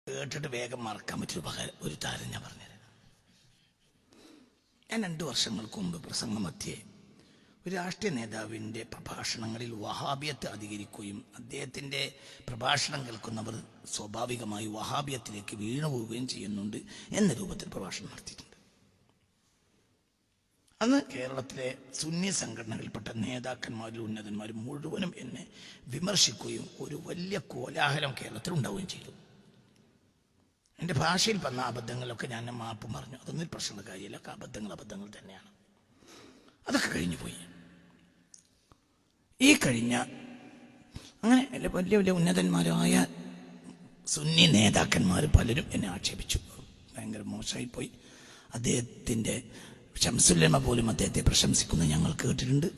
കേട്ടിട്ട് വേഗം മറക്കാൻ പറ്റിയ ഒരു താരം ഞാൻ പറഞ്ഞുതരാം. ഞാൻ 2 വർഷങ്ങൾക്ക് മുമ്പ് പ്രസംഗമധ്യേ ഒരു രാഷ്ട്രീയ നേതാവിൻ്റെ പ്രഭാഷണങ്ങളിൽ വഹാബിയത്ത് അധികരിക്കുകയും അദ്ദേഹത്തിൻ്റെ പ്രഭാഷണം കേൾക്കുന്നവർ സ്വാഭാവികമായി വഹാബിയത്തിലേക്ക് വീണുപോവുകയും ചെയ്യുന്നുണ്ട് എന്ന രൂപത്തിൽ പ്രഭാഷണം നടത്തിയിട്ടുണ്ട്. അന്ന് കേരളത്തിലെ സുന്നി സംഘടനകളിൽപ്പെട്ട നേതാക്കന്മാരും ഉന്നതന്മാരും മുഴുവനും എന്നെ വിമർശിക്കുകയും ഒരു വലിയ കോലാഹലം കേരളത്തിൽ ഉണ്ടാവുകയും ചെയ്തു. എൻ്റെ ഭാഷയിൽ വന്ന അബദ്ധങ്ങളൊക്കെ ഞാൻ മാപ്പ് പറഞ്ഞു. അതൊന്നും പ്രശ്നമുള്ള കാര്യമില്ല. അബദ്ധങ്ങൾ തന്നെയാണ്. അതൊക്കെ കഴിഞ്ഞു പോയി. ഈ കഴിഞ്ഞ അങ്ങനെ വലിയ വലിയ ഉന്നതന്മാരായ സുന്നി നേതാക്കന്മാർ പലരും എന്നെ ആക്ഷേപിച്ചു. ഭയങ്കര മോശമായിപ്പോയി. അദ്ദേഹത്തിൻ്റെ ശംസുല്ലമ പോലും അദ്ദേഹത്തെ പ്രശംസിക്കുന്നത് ഞങ്ങൾ കേട്ടിട്ടുണ്ട്.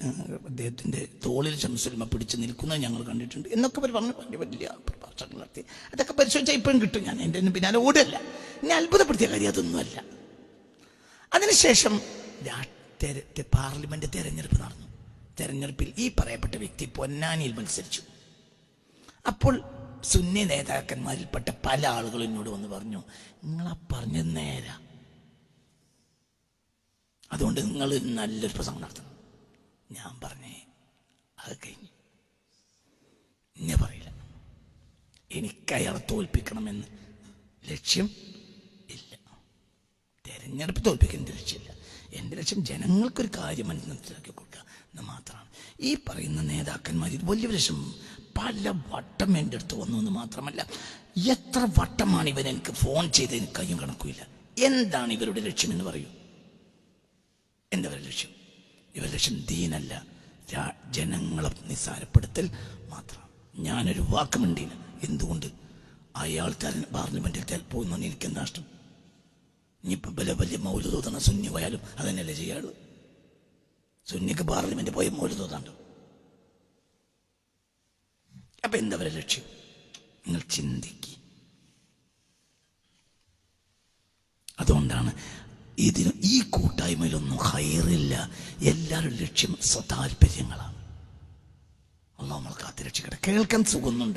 അദ്ദേഹത്തിൻ്റെ തോളിൽ ശംസുല്ലമ പിടിച്ചു നിൽക്കുന്നത് ഞങ്ങൾ കണ്ടിട്ടുണ്ട് എന്നൊക്കെ പറഞ്ഞു. വലിയ വലിയ പ്രഭാഷണങ്ങൾ നടത്തി. അതൊക്കെ പരിശോധിച്ചാൽ ഇപ്പോഴും കിട്ടും. ഞാൻ എൻ്റെ പിന്നാലെ ഓടല്ല. എന്നെ അത്ഭുതപ്പെടുത്തിയ കാര്യം അതൊന്നുമല്ല. അതിനുശേഷം പാർലമെന്റ് തെരഞ്ഞെടുപ്പ് നടന്നു. തെരഞ്ഞെടുപ്പിൽ ഈ പറയപ്പെട്ട വ്യക്തി പൊന്നാനിയിൽ മത്സരിച്ചു. അപ്പോൾ സുന്നി നേതാക്കന്മാരിൽപ്പെട്ട പല ആളുകളും എന്നോട് വന്ന് പറഞ്ഞു, നിങ്ങളാ പറഞ്ഞത് നേരാ, അതുകൊണ്ട് നിങ്ങൾ നല്ലൊരു പ്രസംഗം നടത്തണം. ഞാൻ പറഞ്ഞേ അത് കഴിഞ്ഞു. ഞാൻ പറയില്ല. എനിക്ക് അയാളെ തോൽപ്പിക്കണമെന്ന് ലക്ഷ്യം ഇല്ല. തെരഞ്ഞെടുപ്പ് തോൽപ്പിക്കാൻ എൻ്റെ ലക്ഷ്യമില്ല. എൻ്റെ ലക്ഷ്യം ജനങ്ങൾക്കൊരു കാര്യം മനസ്സിലാക്കി കൊടുക്കുക എന്ന് മാത്രമാണ്. ഈ പറയുന്ന നേതാക്കന്മാർ ഇത് വലിയ ലക്ഷ്യം പല വട്ടം എൻ്റെ അടുത്ത് വന്നു എന്ന് മാത്രമല്ല, എത്ര വട്ടമാണ് ഇവൻ എനിക്ക് ഫോൺ ചെയ്ത് എനിക്ക് കയ്യും കണക്കുമില്ല. എന്താണ് ഇവരുടെ ലക്ഷ്യം എന്ന് പറയൂ. എന്താ ലക്ഷ്യം? ഇവരുടെ ലക്ഷ്യം ദീനല്ല, ജനങ്ങളെ നിസ്സാരപ്പെടുത്തൽ മാത്രം. ഞാനൊരു വാക്ക് മിണ്ടിയില്ല. എന്തുകൊണ്ട്? അയാൾ പാർലമെന്റിൽ പോകുന്നു എനിക്കെന്താ നഷ്ടം? ഇനിയിപ്പോൾ വലിയ മൗലൂദ് സുന്നി പോയാലും അതന്നെയല്ലേ ചെയ്യാളൂ. സുന്നിക്ക് പാർലമെന്റ് പോയ മൗലൂദാണ്ടോ? അപ്പൊ എന്താ വരെ ലക്ഷ്യം? നിങ്ങൾ ചിന്തിക്കുക. അതുകൊണ്ടാണ് ഇതിന് ഈ കൂട്ടായ്മയിലൊന്നും ഹൈറില്ല. എല്ലാവരും ലക്ഷ്യം സ്വതാല്പര്യങ്ങളാണ്. അള്ളാഹു നമ്മളെ കാത്ത് രക്ഷിക്കട്ടെ. കേൾക്കാൻ സുഖമൊന്നുണ്ടാവും.